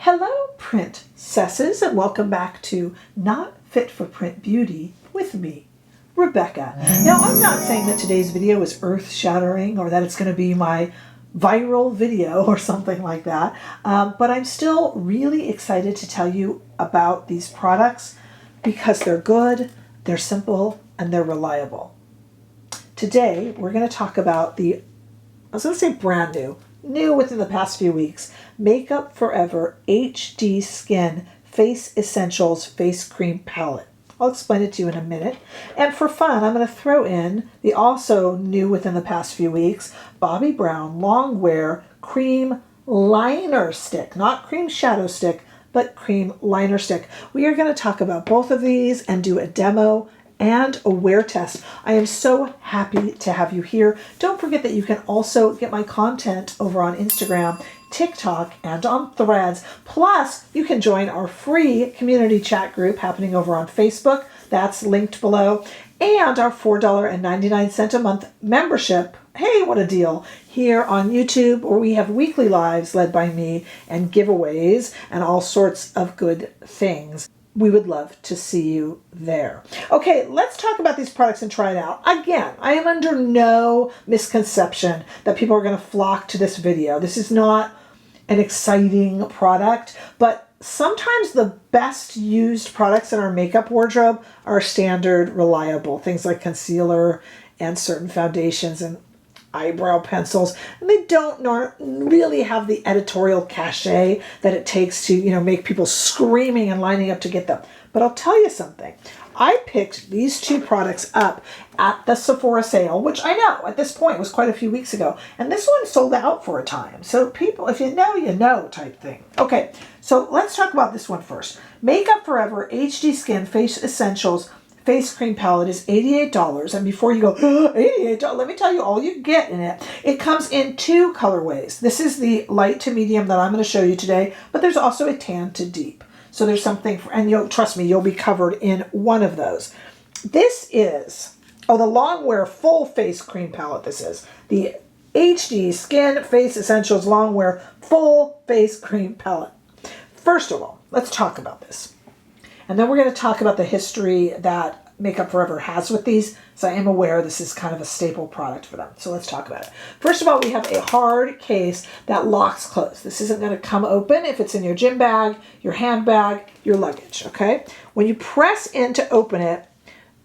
Hello, princesses, and welcome back to Not Fit for Print Beauty with me, Rebecca. Now, I'm not saying that today's video is earth-shattering or that it's going to be my viral video or something like that, but I'm still really excited to tell you about these products because they're good, they're simple, and they're reliable. Today, we're going to talk about I was going to say brand new within the past few weeks, Makeup Forever HD Skin Face Essentials Face Cream Palette. I'll explain it to you in a minute. And for fun, I'm going to throw in the also new within the past few weeks, Bobbi Brown Longwear Cream Liner Stick. Not cream shadow stick, but cream liner stick. We are going to talk about both of these and do a demo and a wear test. I am so happy to have you here. Don't forget that you can also get my content over on Instagram, TikTok, and on Threads. Plus, you can join our free community chat group happening over on Facebook. That's linked below. And our $4.99 a month membership. Hey, what a deal. Here on YouTube, where we have weekly lives led by me and giveaways and all sorts of good things. We would love to see you there. Okay, let's talk about these products and try it out. Again, I am under no misconception that people are going to flock to this video. This is not an exciting product, but sometimes the best used products in our makeup wardrobe are standard, reliable. Things like concealer and certain foundations and eyebrow pencils, and they don't really have the editorial cachet that it takes to, make people screaming and lining up to get them. But I'll tell you something. I picked these two products up at the Sephora sale, which I know at this point was quite a few weeks ago, and this one sold out for a time. So people, if you know type thing. Okay, so let's talk about this one first. Makeup Forever HD Skin Face Essentials Face Cream Palette is $88, and before you go, $88, let me tell you all you get in it. It comes in two colorways. This is the light to medium that I'm going to show you today, but there's also a tan to deep. So there's something, and trust me, you'll be covered in one of those. This is, the Longwear Full Face Cream Palette this is. The HD Skin Face Essentials Longwear Full Face Cream Palette. First of all, let's talk about this. And then we're going to talk about the history that Makeup Forever has with these. So I am aware this is kind of a staple product for them. So let's talk about it. First of all, we have a hard case that locks closed. This isn't going to come open if it's in your gym bag, your handbag, your luggage, okay? When you press in to open it,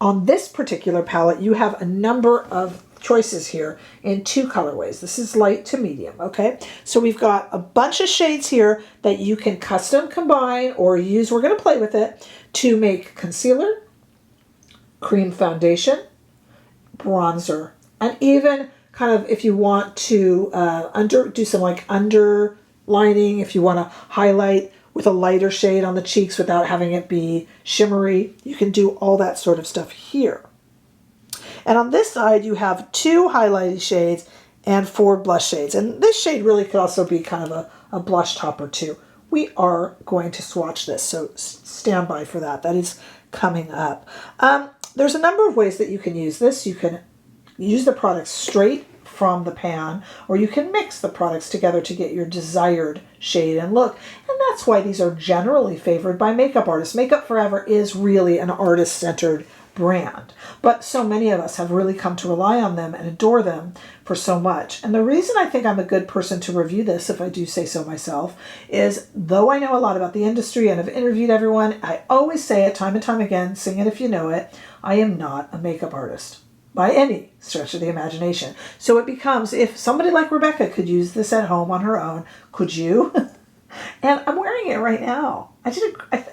on this particular palette, you have a number of choices here in two colorways. This is light to medium, okay? So we've got a bunch of shades here that you can custom combine or use, we're going to play with it, to make concealer, cream foundation, bronzer, and even kind of if you want to do some like underlining, if you want to highlight with a lighter shade on the cheeks without having it be shimmery, you can do all that sort of stuff here. And on this side, you have two highlighted shades and 4 blush shades. And this shade really could also be kind of a blush top or two. We are going to swatch this, so stand by for that. That is coming up. There's a number of ways that you can use this. You can use the products straight from the pan, or you can mix the products together to get your desired shade and look. And that's why these are generally favored by makeup artists. Makeup Forever is really an artist-centered brand, but so many of us have really come to rely on them and adore them for so much. And the reason I think I'm a good person to review this, if I do say so myself, is though I know a lot about the industry and have interviewed everyone, I always say it time and time again, sing it if you know it, I am not a makeup artist by any stretch of the imagination. So it becomes, if somebody like Rebecca could use this at home on her own, could you? And I'm wearing it right now. I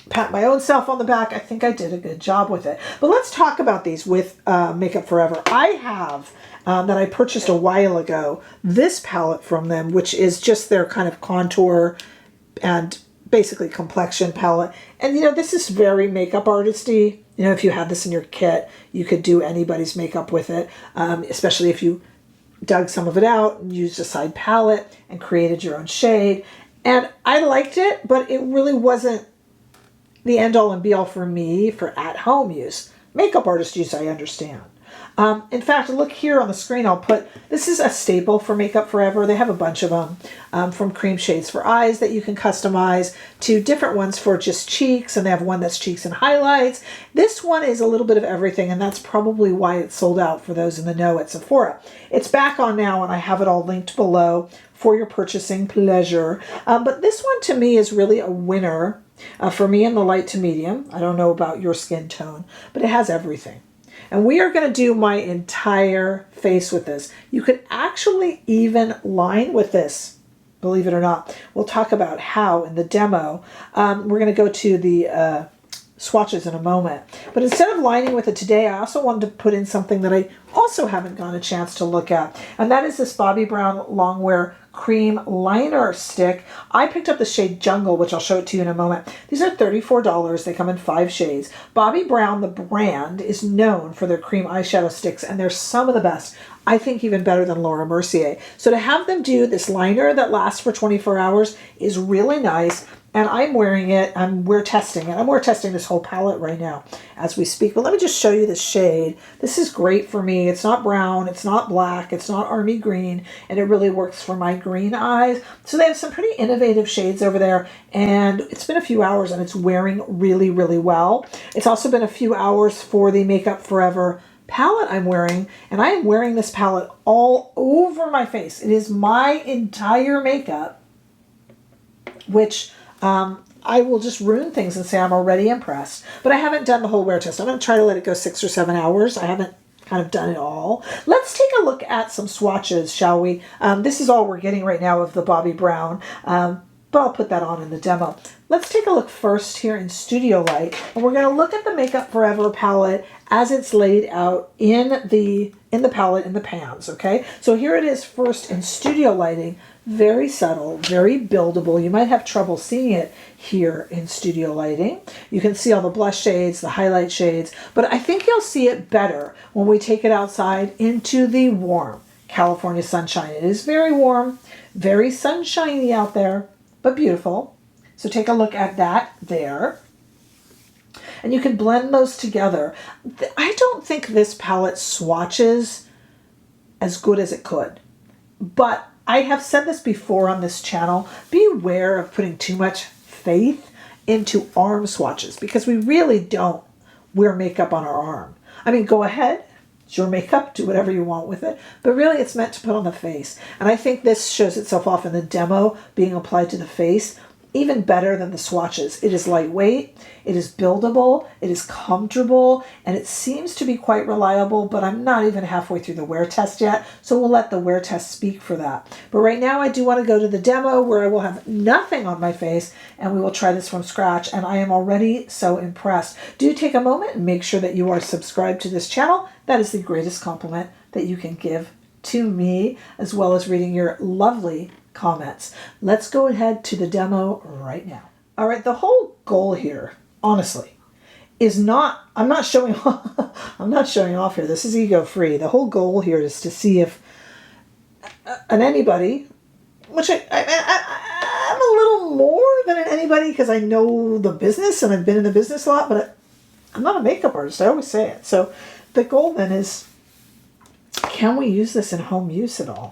pat my own self on the back. I think I did a good job with it. But let's talk about these with Makeup Forever. I have, that I purchased a while ago, this palette from them, which is just their kind of contour and basically complexion palette. And this is very makeup artisty. If you had this in your kit, you could do anybody's makeup with it, especially if you dug some of it out and used a side palette and created your own shade. And I liked it, but it really wasn't the end all and be all for me for at home use. Makeup artist use, I understand. In fact, look here on the screen, I'll put, this is a staple for Makeup Forever. They have a bunch of them, from cream shades for eyes that you can customize to different ones for just cheeks, and they have one that's cheeks and highlights. This one is a little bit of everything, and that's probably why it's sold out for those in the know at Sephora. It's back on now, and I have it all linked below for your purchasing pleasure. But this one to me is really a winner for me in the light to medium. I don't know about your skin tone, but it has everything. And we are going to do my entire face with this. You could actually even line with this, believe it or not. We'll talk about how in the demo. We're going to go to the swatches in a moment. But instead of lining with it today, I also wanted to put in something that I also haven't gotten a chance to look at. And that is this Bobbi Brown Longwear Cream Liner Stick. I picked up the shade Jungle, which I'll show it to you in a moment. These are $34. They come in 5 shades. Bobbi Brown, the brand, is known for their cream eyeshadow sticks, and they're some of the best. I think even better than Laura Mercier. So to have them do this liner that lasts for 24 hours is really nice. And I'm wearing it, we're testing it. I'm wear testing this whole palette right now as we speak. But let me just show you the shade. This is great for me. It's not brown, it's not black, it's not army green, and it really works for my green eyes. So they have some pretty innovative shades over there, and it's been a few hours and it's wearing really, really well. It's also been a few hours for the Makeup Forever palette I'm wearing, and I am wearing this palette all over my face. It is my entire makeup, which I will just ruin things and say I'm already impressed. But I haven't done the whole wear test. I'm going to try to let it go 6 or 7 hours. I haven't kind of done it all. Let's take a look at some swatches, shall we? This is all we're getting right now of the Bobbi Brown, but I'll put that on in the demo. Let's take a look first here in Studio Light, and we're going to look at the Makeup Forever palette as it's laid out in the palette in the pans, okay? So here it is first in Studio Lighting. Very subtle, very buildable. You might have trouble seeing it here in Studio Lighting. You can see all the blush shades, the highlight shades, but I think you'll see it better when we take it outside into the warm California sunshine. It is very warm, very sunshiny out there, but beautiful. So take a look at that there. And you can blend those together. I don't think this palette swatches as good as it could, but I have said this before on this channel, beware of putting too much faith into arm swatches, because we really don't wear makeup on our arm. I mean, go ahead, it's your makeup, do whatever you want with it, but really it's meant to put on the face. And I think this shows itself off in the demo being applied to the face even better than the swatches. It is lightweight, it is buildable, it is comfortable, and it seems to be quite reliable, but I'm not even halfway through the wear test yet, so we'll let the wear test speak for that. But right now I do want to go to the demo where I will have nothing on my face, and we will try this from scratch, and I am already so impressed. Do take a moment and make sure that you are subscribed to this channel. That is the greatest compliment that you can give to me, as well as reading your lovely comments. Let's go ahead to the demo right now. All right, the whole goal here, honestly, is not, I'm not showing off here. This is ego free. The whole goal here is to see if an anybody, which I'm a little more than an anybody because I know the business and I've been in the business a lot, but I'm not a makeup artist. I always say it. So the goal then is, can we use this in home use at all?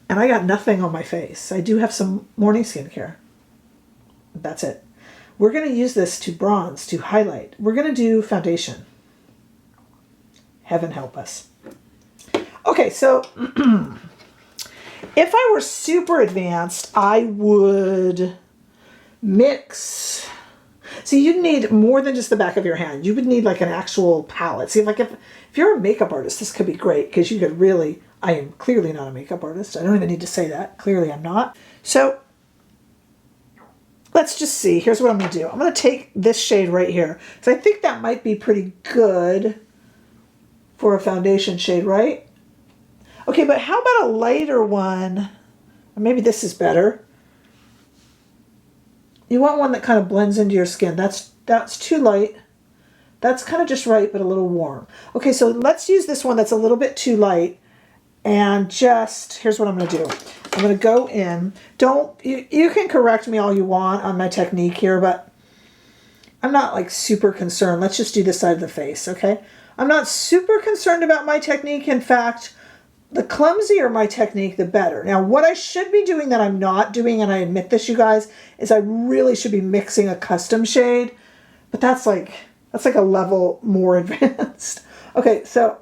And I got nothing on my face. I do have some morning skincare. That's it. We're going to use this to bronze, to highlight. We're going to do foundation. Heaven help us. Okay, so if I were super advanced, I would mix. See, you'd need more than just the back of your hand. You would need like an actual palette. See, like if you're a makeup artist, this could be great because you could really, I am clearly not a makeup artist. I don't even need to say that. Clearly I'm not. So let's just see. Here's what I'm going to do. I'm going to take this shade right here. So I think that might be pretty good for a foundation shade, right? Okay, but how about a lighter one? Or maybe this is better. You want one that kind of blends into your skin. That's too light. That's kind of just right, but a little warm. Okay, so let's use this one that's a little bit too light. And just, here's what I'm going to do. I'm going to go in. You can correct me all you want on my technique here, but I'm not like super concerned. Let's just do this side of the face, okay? I'm not super concerned about my technique. In fact, the clumsier my technique, the better. Now, what I should be doing that I'm not doing, and I admit this, you guys, is I really should be mixing a custom shade, but that's like a level more advanced. Okay, so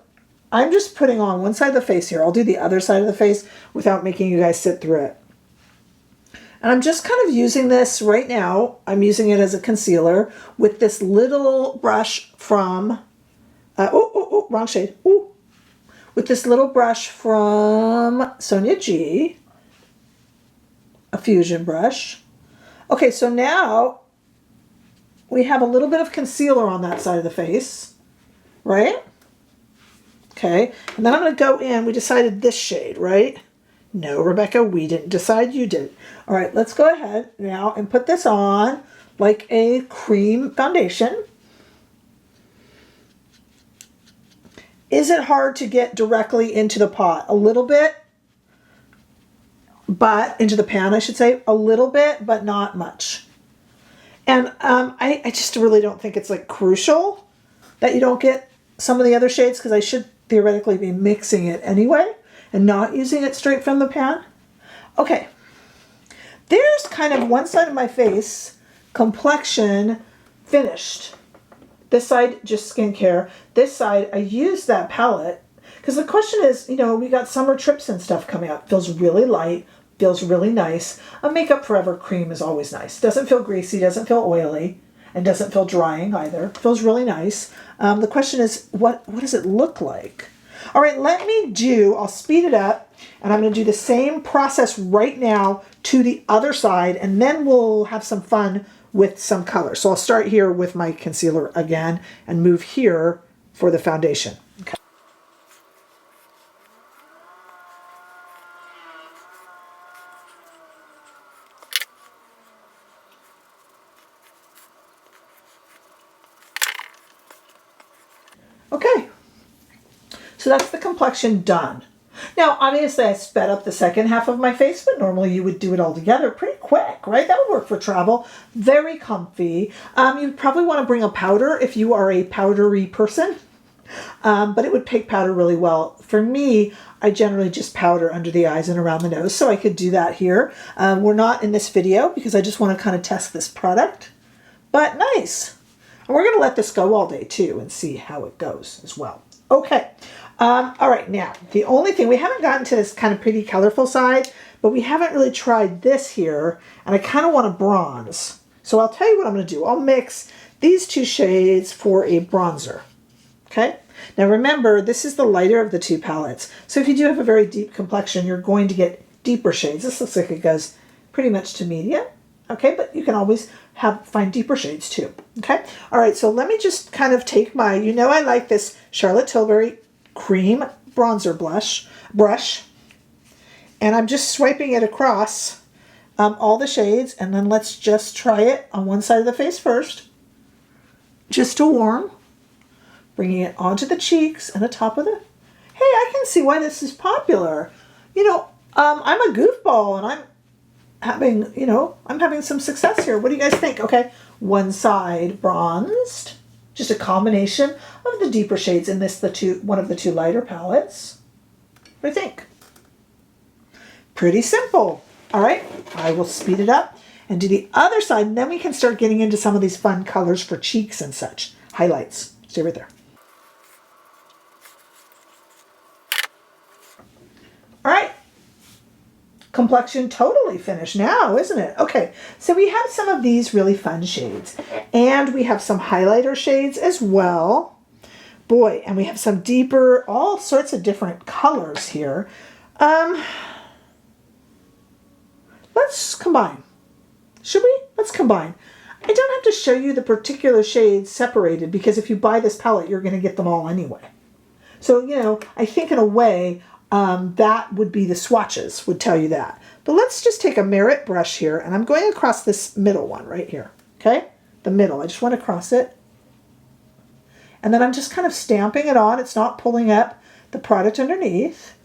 I'm just putting on one side of the face here. I'll do the other side of the face without making you guys sit through it. And I'm just kind of using this right now. I'm using it as a concealer with this little brush from, wrong shade. Ooh. With this little brush from Sonia G, a fusion brush. Okay, so now we have a little bit of concealer on that side of the face, right? Okay, and then I'm going to go in. We decided this shade, right? No, Rebecca, we didn't decide, you did. All right, let's go ahead now and put this on like a cream foundation. Is it hard to get directly into the pot? A little bit, but into the pan, I should say, a little bit, but not much. And I just really don't think it's like crucial that you don't get some of the other shades, because I should theoretically be mixing it anyway and not using it straight from the pan. Okay, there's kind of one side of my face, complexion, finished. This side, just skincare. This side, I used that palette. Because the question is, you know, we got summer trips and stuff coming up. Feels really light. Feels really nice. A Makeup Forever cream is always nice. Doesn't feel greasy. Doesn't feel oily. And doesn't feel drying either. Feels really nice. The question is, what does it look like? All right, I'll speed it up. And I'm going to do the same process right now to the other side. And then we'll have some fun with some color. So I'll start here with my concealer again and move here for the foundation. Okay. Okay. So that's the complexion done. Now, obviously, I sped up the second half of my face, but normally you would do it all together pretty quick, right? That would work for travel. Very comfy. You'd probably want to bring a powder if you are a powdery person, but it would take powder really well. For me, I generally just powder under the eyes and around the nose, so I could do that here. We're not in this video because I just want to kind of test this product, but nice. And we're going to let this go all day too and see how it goes as well. Okay. All right, now, the only thing, we haven't gotten to this kind of pretty colorful side, but we haven't really tried this here, and I kind of want a bronze. So I'll tell you what I'm going to do. I'll mix these two shades for a bronzer, okay? Now remember, this is the lighter of the two palettes. So if you do have a very deep complexion, you're going to get deeper shades. This looks like it goes pretty much to medium, okay? But you can always find deeper shades too, okay? All right, so let me just kind of take my, you know I like this Charlotte Tilbury cream bronzer brush, and I'm just swiping it across all the shades, and then let's just try it on one side of the face first, just to warm, bringing it onto the cheeks and the top of the, hey, I can see why this is popular. You know, I'm a goofball, and I'm having some success here. What do you guys think? Okay, one side bronzed. Just a combination of the deeper shades in this, one of the two lighter palettes. What do you think? Pretty simple. All right, I will speed it up and do the other side, and then we can start getting into some of these fun colors for cheeks and such. Highlights. Stay right there. All right. Complexion totally finished now, isn't it? Okay, so we have some of these really fun shades, and we have some highlighter shades as well. Boy, and we have some deeper, all sorts of different colors here. Let's combine. Should we? Let's combine. I don't have to show you the particular shades separated, because if you buy this palette, you're going to get them all anyway. So, you know, I think in a way, that would be the swatches, would tell you that. But let's just take a Merit brush here, and I'm going across this middle one right here, okay? The middle, I just want to cross it. And then I'm just kind of stamping it on. It's not pulling up the product underneath.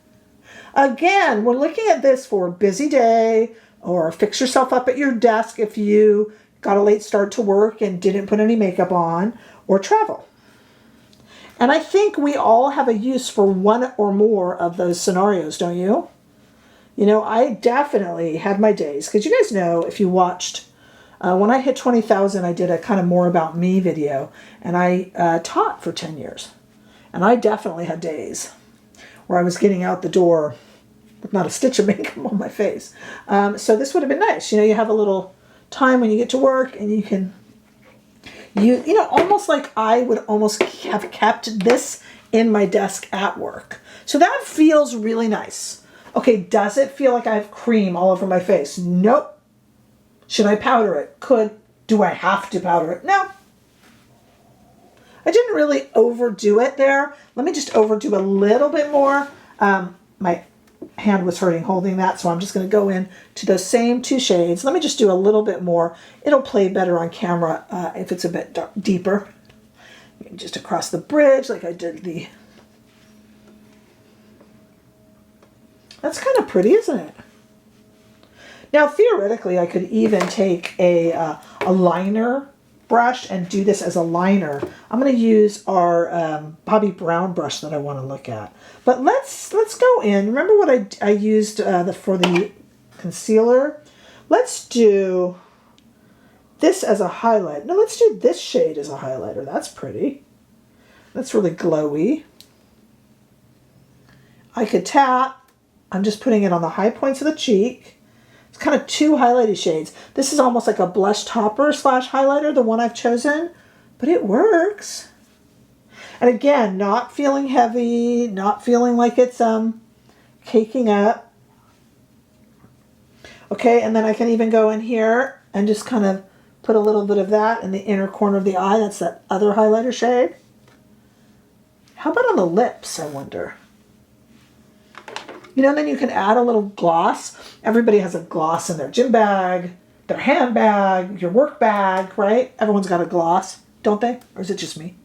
Again, we're looking at this for a busy day, or fix yourself up at your desk if you got a late start to work and didn't put any makeup on, or travel. And I think we all have a use for one or more of those scenarios, don't you? You know, I definitely had my days, because you guys know, if you watched, when I hit 20,000, I did a kind of more about me video, and I taught for 10 years. And I definitely had days where I was getting out the door with not a stitch of makeup on my face. So this would have been nice. You know, you have a little time when you get to work, and you can, you know, almost like I would almost have kept this in my desk at work. So that feels really nice. Okay, does it feel like I have cream all over my face? Nope. Should I powder it? Could. Do I have to powder it? No. I didn't really overdo it there. Let me just overdo a little bit more. My hand was hurting holding that, so I'm just going to go in to those same two shades. Let me just do a little bit more. It'll play better on camera if it's a bit deeper. Just across the bridge like I did the... That's kind of pretty, isn't it? Now, theoretically, I could even take a liner brush and do this as a liner. I'm going to use our Bobbi Brown brush that I want to look at. But let's go in. Remember what I used for the concealer? Let's do this as a highlight. No, let's do this shade as a highlighter. That's pretty. That's really glowy. I could tap. I'm just putting it on the high points of the cheek. It's kind of two highlighted shades. This is almost like a blush topper slash highlighter, the one I've chosen, but it works. And again, not feeling heavy, not feeling like it's caking up. Okay, and then I can even go in here and just kind of put a little bit of that in the inner corner of the eye. That's that other highlighter shade. How about on the lips, I wonder? You know, then you can add a little gloss. Everybody has a gloss in their gym bag, their handbag, your work bag, right? Everyone's got a gloss, don't they? Or is it just me?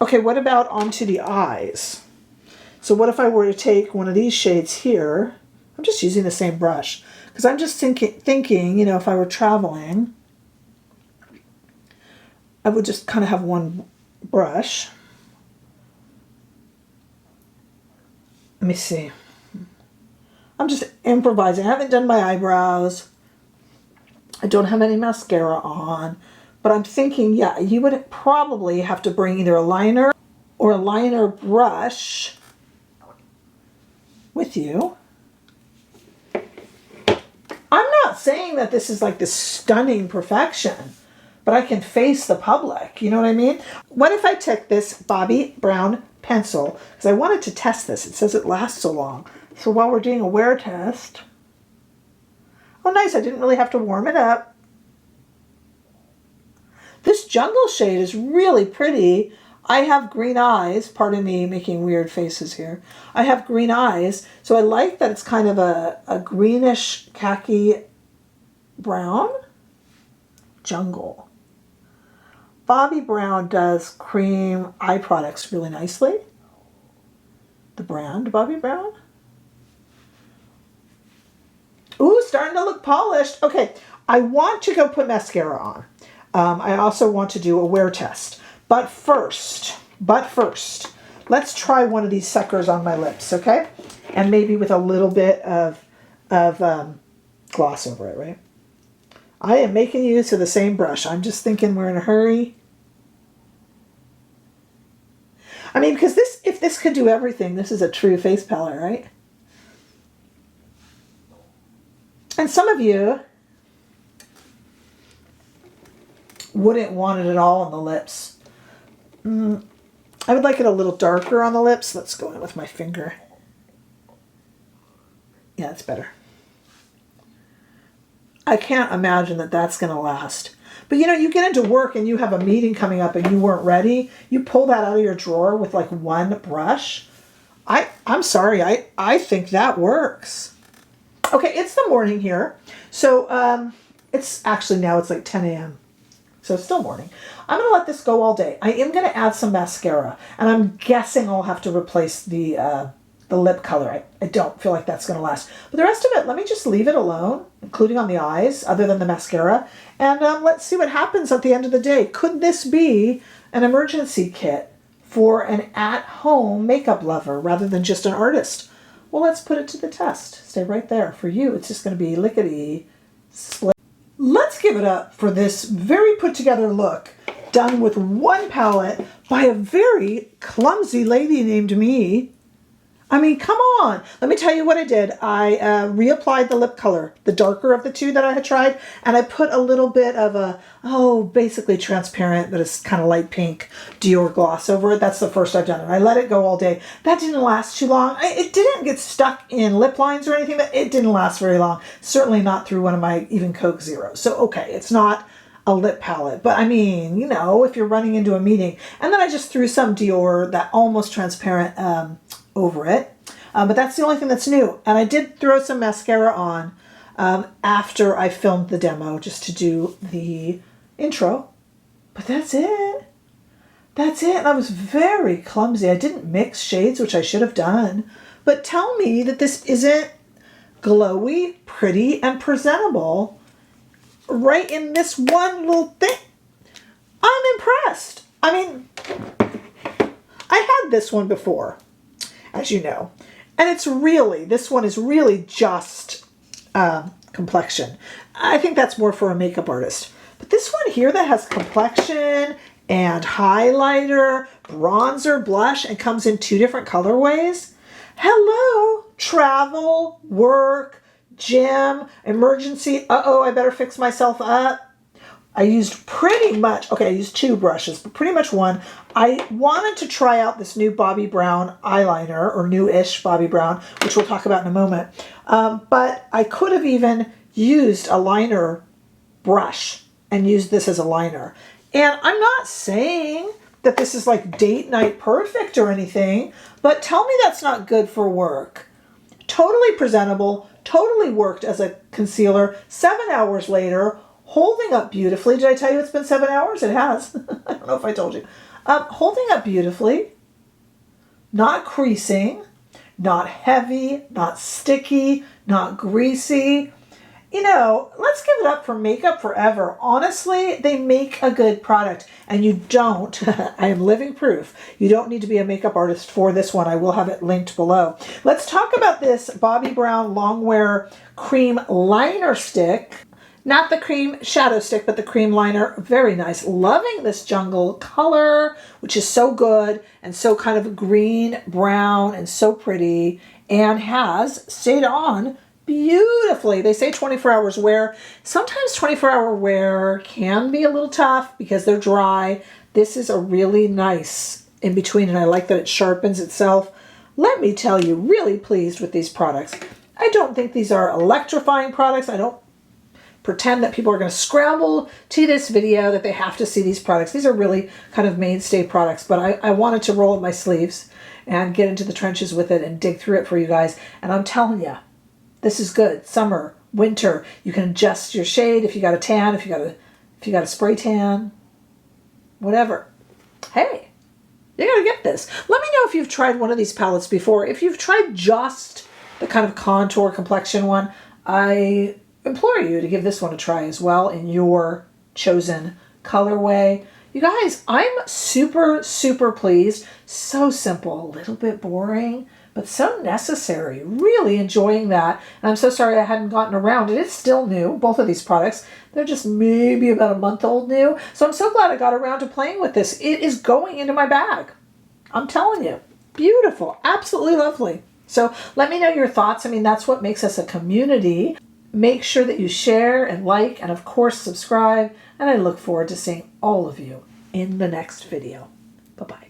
Okay, what about onto the eyes? So what if I were to take one of these shades here? I'm just using the same brush because I'm just thinking, you know, if I were traveling, I would just kind of have one brush. Let me see. I'm just improvising. I haven't done my eyebrows. I don't have any mascara on. But I'm thinking, yeah, you would probably have to bring either a liner or a liner brush with you. I'm not saying that this is like this stunning perfection, but I can face the public. You know what I mean? What if I took this Bobbi Brown pencil, because I wanted to test this. It says it lasts so long. So while we're doing a wear test, oh nice, I didn't really have to warm it up. This jungle shade is really pretty. I have green eyes, pardon me making weird faces here. I have green eyes, so I like that it's kind of a greenish khaki brown. Jungle. Bobbi Brown does cream eye products really nicely. The brand, Bobbi Brown. Ooh, starting to look polished. Okay, I want to go put mascara on. I also want to do a wear test. But first, let's try one of these suckers on my lips, okay? And maybe with a little bit of gloss over it, right? I am making use of the same brush. I'm just thinking we're in a hurry. I mean, because if this could do everything, this is a true face palette, right? And some of you wouldn't want it at all on the lips. I would like it a little darker on the lips. Let's go in with my finger. Yeah, it's better. I can't imagine that that's going to last. But you know, you get into work and you have a meeting coming up and you weren't ready. You pull that out of your drawer with like one brush. I'm sorry, I think that works. Okay, it's the morning here. So it's actually now it's like 10 a.m. So it's still morning. I'm going to let this go all day. I am going to add some mascara. And I'm guessing I'll have to replace the the lip color. I don't feel like that's going to last. But the rest of it, let me just leave it alone, including on the eyes, other than the mascara. And let's see what happens at the end of the day. Could this be an emergency kit for an at-home makeup lover rather than just an artist? Well, let's put it to the test. Stay right there. For you, it's just going to be lickety-split. Let's give it up for this very put-together look done with one palette by a very clumsy lady named me. I mean, come on. Let me tell you what I did. I reapplied the lip color, the darker of the two that I had tried, and I put a little bit of a, basically transparent, but it's kind of light pink Dior gloss over it. That's the first I've done it. I let it go all day. That didn't last too long. It didn't get stuck in lip lines or anything, but it didn't last very long. Certainly not through one of my even Coke Zeros. So, okay, it's not a lip palette, but I mean, you know, if you're running into a meeting. And then I just threw some Dior, that almost transparent, over it. But that's the only thing that's new. And I did throw some mascara on after I filmed the demo just to do the intro. But that's it. That's it. And I was very clumsy. I didn't mix shades, which I should have done. But tell me that this isn't glowy, pretty, and presentable right in this one little thing. I'm impressed. I mean, I had this one before, as you know. And it's really, this one is really just complexion. I think that's more for a makeup artist. But this one here that has complexion and highlighter, bronzer, blush, and comes in 2 different colorways. Hello, travel, work, gym, emergency. Uh-oh, I better fix myself up. I used pretty much, okay, I used 2 brushes, but pretty much one. I wanted to try out this new Bobbi Brown eyeliner, or new-ish Bobbi Brown, which we'll talk about in a moment. But I could have even used a liner brush and used this as a liner. And I'm not saying that this is like date night perfect or anything, but tell me that's not good for work. Totally presentable, totally worked as a concealer. 7 hours later, holding up beautifully. Did I tell you it's been 7 hours? It has. I don't know if I told you. Holding up beautifully, not creasing, not heavy, not sticky, not greasy. You know, let's give it up for Makeup Forever. Honestly, they make a good product, and you don't, I am living proof, you don't need to be a makeup artist for this one. I will have it linked below. Let's talk about this Bobbi Brown Longwear Cream Liner Stick. Not the cream shadow stick, but the cream liner. Very nice. Loving this jungle color, which is so good and so kind of green, brown, and so pretty, and has stayed on beautifully. They say 24 hours wear. Sometimes 24-hour wear can be a little tough because they're dry. This is a really nice in between, and I like that it sharpens itself. Let me tell you, really pleased with these products. I don't think these are electrifying products. I don't pretend that people are going to scramble to this video, that they have to see these products. These are really kind of mainstay products, but I wanted to roll up my sleeves and get into the trenches with it and dig through it for you guys. And I'm telling you, this is good. Summer, winter, you can adjust your shade if you got a tan, if you got a spray tan, whatever. Hey, you gotta get this. Let me know if you've tried one of these palettes before. If you've tried just the kind of contour complexion one, I implore you to give this one a try as well in your chosen colorway. You guys, I'm super, super pleased. So simple, a little bit boring, but so necessary. Really enjoying that. And I'm so sorry I hadn't gotten around it. It's still new, both of these products. They're just maybe about a month old new. So I'm so glad I got around to playing with this. It is going into my bag. I'm telling you, beautiful, absolutely lovely. So let me know your thoughts. I mean, that's what makes us a community. Make sure that you share and like, and of course subscribe, and I look forward to seeing all of you in the next video. Bye-bye.